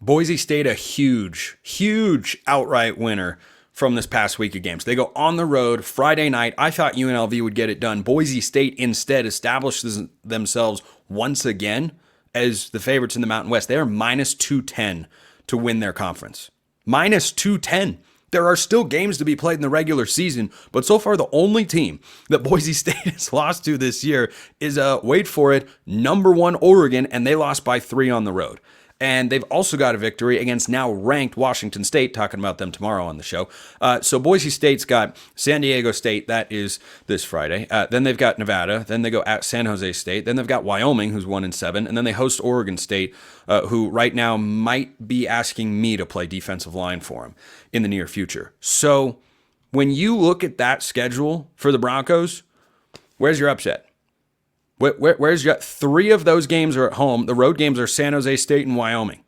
Boise State, a huge, huge outright winner from this past week of games. They go on the road Friday night. I thought UNLV would get it done. Boise State instead establishes themselves once again as the favorites in the Mountain West. They are minus 210 to win their conference. Minus 210. There are still games to be played in the regular season, but so far the only team that Boise State has lost to this year is, wait for it, number 1 Oregon, and they lost by 3 on the road. And they've also got a victory against now ranked Washington State, talking about them tomorrow on the show. So Boise State's got San Diego State, that is this Friday. Then they've got Nevada. Then they go at San Jose State. Then they've got Wyoming, who's 1-7. And then they host Oregon State, who right now might be asking me to play defensive line for them in the near future. So when you look at that schedule for the Broncos, where's your upset? Where's your 3 of those games are at home? The road games are San Jose State and Wyoming.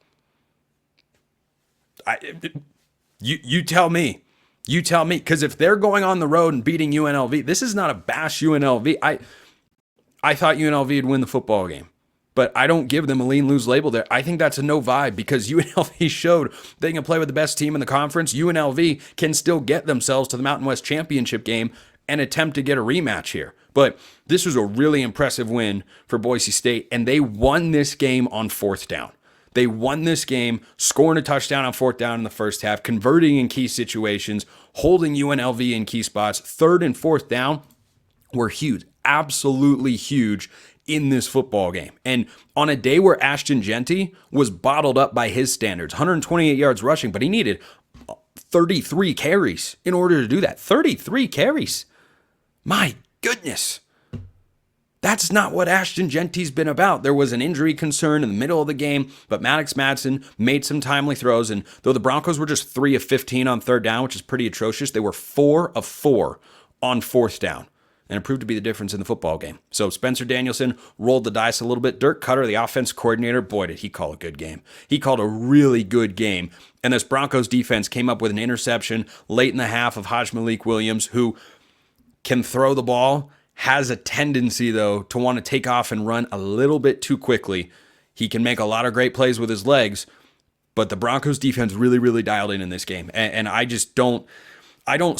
You tell me. You tell me. Because if they're going on the road and beating UNLV, this is not a bash UNLV. I thought UNLV would win the football game, but I don't give them a lean lose label there. I think that's a no vibe because UNLV showed they can play with the best team in the conference. UNLV can still get themselves to the Mountain West Championship game and attempt to get a rematch here. But this was a really impressive win for Boise State, and they won this game on 4th down. They won this game, scoring a touchdown on 4th down in the first half, converting in key situations, holding UNLV in key spots. 3rd and 4th down were huge, absolutely huge in this football game. And on a day where Ashton Jeanty was bottled up by his standards, 128 yards rushing, but he needed 33 carries in order to do that. 33 carries. My goodness. That's not what Ashton Jeanty's been about. There was an injury concern in the middle of the game, but Maddox Madsen made some timely throws. And though the Broncos were just 3 of 15 on 3rd down, which is pretty atrocious, they were 4 of 4 on 4th down. And it proved to be the difference in the football game. So Spencer Danielson rolled the dice a little bit. Dirk Cutter, the offense coordinator, boy, did he call a good game. He called a really good game. And this Broncos defense came up with an interception late in the half of Hajj Malik Williams, who can throw the ball, has a tendency, though, to want to take off and run a little bit too quickly. He can make a lot of great plays with his legs, but the Broncos defense really, really dialed in this game. And I just don't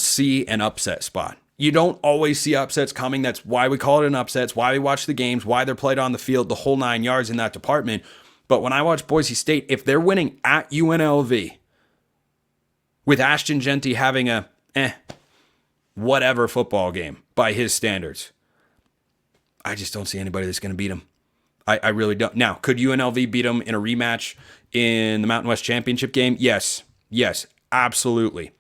see an upset spot. You don't always see upsets coming. That's why we call it an upset. It's why we watch the games, why they're played on the field, the whole 9 yards in that department. But when I watch Boise State, if they're winning at UNLV with Ashton Jeanty having a whatever football game by his standards, I just don't see anybody that's going to beat him. I really don't. Now, could UNLV beat them in a rematch in the Mountain West Championship game? Yes, absolutely.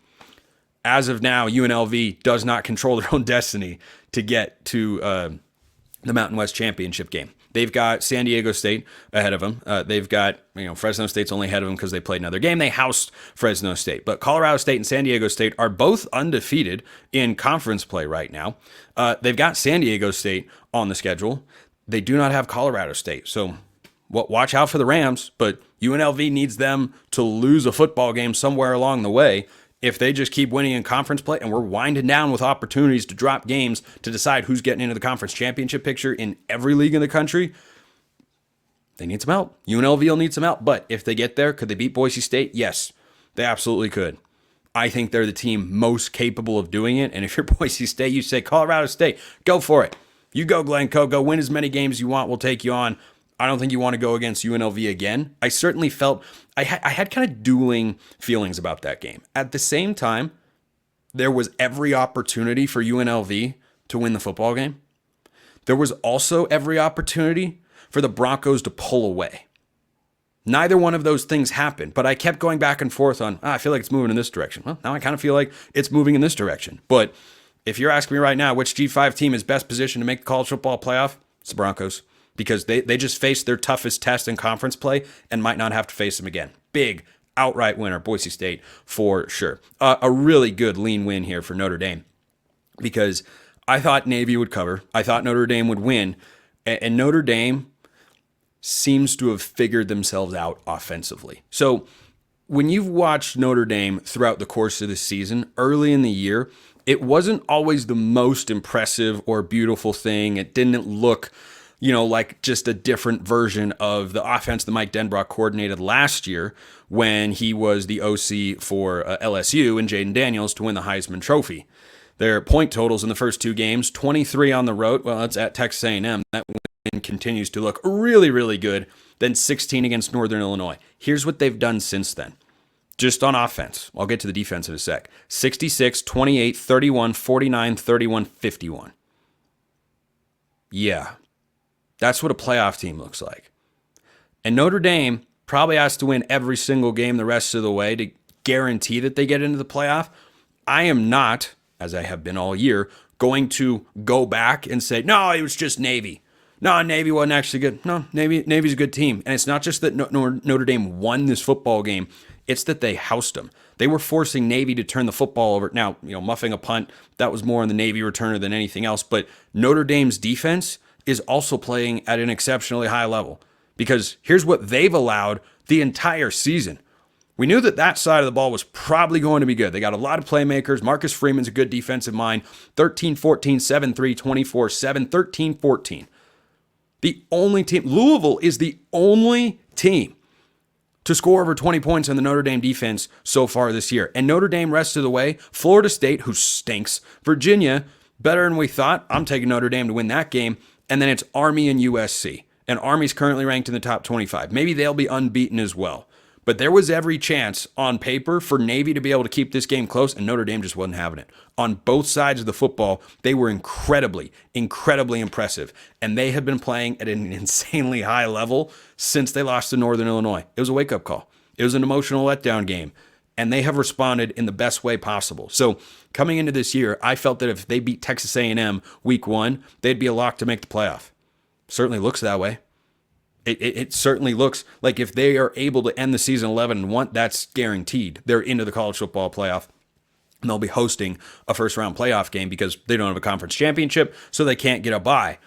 As of now, UNLV does not control their own destiny to get to the Mountain West Championship game. They've got San Diego State ahead of them. They've got, Fresno State's only ahead of them because they played another game. They housed Fresno State. But Colorado State and San Diego State are both undefeated in conference play right now. They've got San Diego State on the schedule. They do not have Colorado State. So watch out for the Rams, but UNLV needs them to lose a football game somewhere along the way. If they just keep winning in conference play, and we're winding down with opportunities to drop games to decide who's getting into the conference championship picture in every league in the country, they need some help. UNLV will need some help. But if they get there, could they beat Boise State? Yes, they absolutely could. I think they're the team most capable of doing it. And if you're Boise State, you say Colorado State, go for it. You go, Glencoe. Go win as many games as you want. We'll take you on. I don't think you want to go against UNLV again. I certainly felt I had kind of dueling feelings about that game. At the same time, there was every opportunity for UNLV to win the football game. There was also every opportunity for the Broncos to pull away. Neither one of those things happened, but I kept going back and forth on, I feel like it's moving in this direction. Well, now I kind of feel like it's moving in this direction. But if you're asking me right now, which G5 team is best positioned to make the college football playoff, it's the Broncos. Because they just faced their toughest test in conference play and might not have to face them again. Big outright winner, Boise State, for sure. A really good lean win here for Notre Dame because I thought Navy would cover. I thought Notre Dame would win. And Notre Dame seems to have figured themselves out offensively. So when you've watched Notre Dame throughout the course of the season, early in the year, it wasn't always the most impressive or beautiful thing. It didn't look like just a different version of the offense that Mike Denbrock coordinated last year when he was the OC for LSU and Jaden Daniels to win the Heisman Trophy. Their point totals in the first 2 games, 23 on the road. Well, that's at Texas A&M. That win continues to look really, really good. Then 16 against Northern Illinois. Here's what they've done since then. Just on offense. I'll get to the defense in a sec. 66, 28, 31, 49, 31, 51. Yeah. That's what a playoff team looks like. And Notre Dame probably has to win every single game the rest of the way to guarantee that they get into the playoff. I am not, as I have been all year, going to go back and say, no, it was just Navy. No, Navy wasn't actually good. No, Navy's a good team. And it's not just that Notre Dame won this football game. It's that they housed them. They were forcing Navy to turn the football over. Now, muffing a punt, that was more on the Navy returner than anything else. But Notre Dame's defense is also playing at an exceptionally high level. Because here's what they've allowed the entire season. We knew that side of the ball was probably going to be good. They got a lot of playmakers. Marcus Freeman's a good defensive mind. 13-14, 7-3, 24-7, 13-14. The only team, Louisville is the only team to score over 20 points on the Notre Dame defense so far this year. And Notre Dame rest of the way, Florida State, who stinks, Virginia, better than we thought. I'm taking Notre Dame to win that game. And then it's Army and USC. And Army's currently ranked in the top 25. Maybe they'll be unbeaten as well. But there was every chance on paper for Navy to be able to keep this game close, and Notre Dame just wasn't having it. On both sides of the football, they were incredibly, incredibly impressive. And they have been playing at an insanely high level since they lost to Northern Illinois. It was a wake-up call. It was an emotional letdown game. And they have responded in the best way possible. So coming into this year, I felt that if they beat Texas A&M week 1, they'd be a lock to make the playoff. Certainly looks that way. It certainly looks like if they are able to end the season 11-1, that's guaranteed. They're into the college football playoff. And they'll be hosting a first-round playoff game because they don't have a conference championship, so they can't get a bye.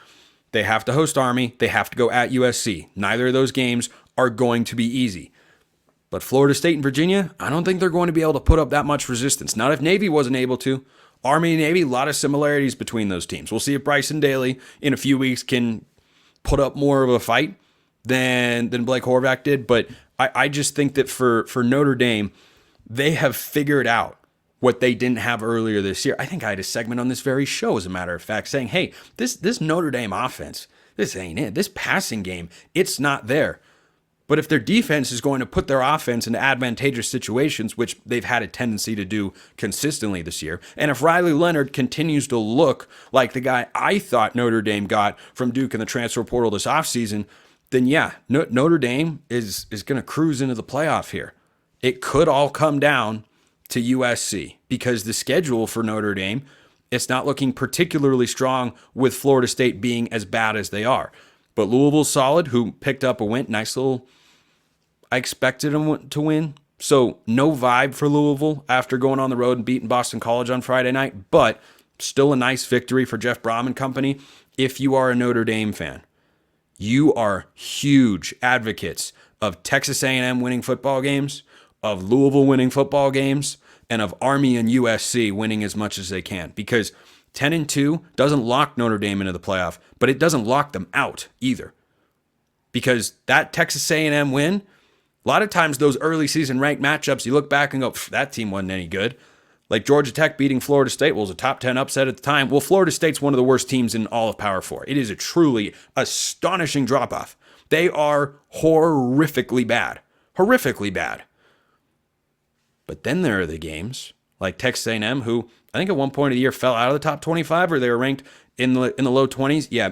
They have to host Army. They have to go at USC. Neither of those games are going to be easy. But Florida State and Virginia, I don't think they're going to be able to put up that much resistance. Not if Navy wasn't able to. Army and Navy, a lot of similarities between those teams. We'll see if Bryson Daly in a few weeks can put up more of a fight than Blake Horvath did. But I just think that for Notre Dame, they have figured out what they didn't have earlier this year. I think I had a segment on this very show, as a matter of fact, saying, hey, this Notre Dame offense, this ain't it. This passing game, it's not there. But if their defense is going to put their offense into advantageous situations, which they've had a tendency to do consistently this year, and if Riley Leonard continues to look like the guy I thought Notre Dame got from Duke in the transfer portal this offseason, then yeah, Notre Dame is going to cruise into the playoff here. It could all come down to USC because the schedule for Notre Dame, it's not looking particularly strong with Florida State being as bad as they are. But Louisville's solid, who picked up a win. Nice little, I expected them to win. So no vibe for Louisville after going on the road and beating Boston College on Friday night, but still a nice victory for Jeff Brom and company. If you are a Notre Dame fan, you are huge advocates of Texas A&M winning football games, of Louisville winning football games, and of Army and USC winning as much as they can. Because 10-2 doesn't lock Notre Dame into the playoff, but it doesn't lock them out either. Because that Texas A&M win, a lot of times those early season ranked matchups, you look back and go, that team wasn't any good. Like Georgia Tech beating Florida State was a top 10 upset at the time. Well, Florida State's one of the worst teams in all of Power 4. It is a truly astonishing drop-off. They are horrifically bad. Horrifically bad. But then there are the games like Texas A&M, who I think at one point of the year fell out of the top 25, or they were ranked in the low 20s. Yeah,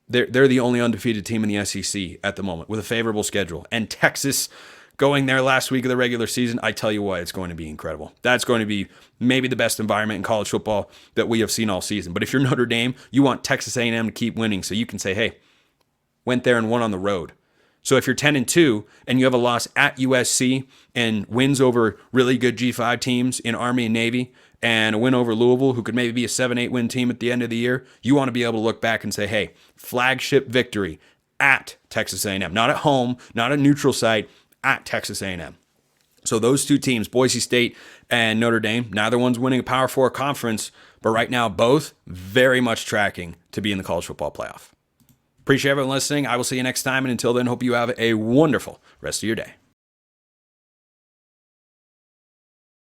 they're the only undefeated team in the SEC at the moment with a favorable schedule. And Texas going there last week of the regular season, I tell you what, it's going to be incredible. That's going to be maybe the best environment in college football that we have seen all season. But if you're Notre Dame, you want Texas A&M to keep winning so you can say, hey, went there and won on the road. So if you're 10-2 and you have a loss at USC and wins over really good G5 teams in Army and Navy and a win over Louisville, who could maybe be a 7-8 win team at the end of the year, you want to be able to look back and say, hey, flagship victory at Texas A&M. Not at home, not a neutral site, at Texas A&M. So those two teams, Boise State and Notre Dame, neither one's winning a Power 4 conference, but right now both very much tracking to be in the college football playoff. Appreciate everyone listening. I will see you next time. And until then, hope you have a wonderful rest of your day.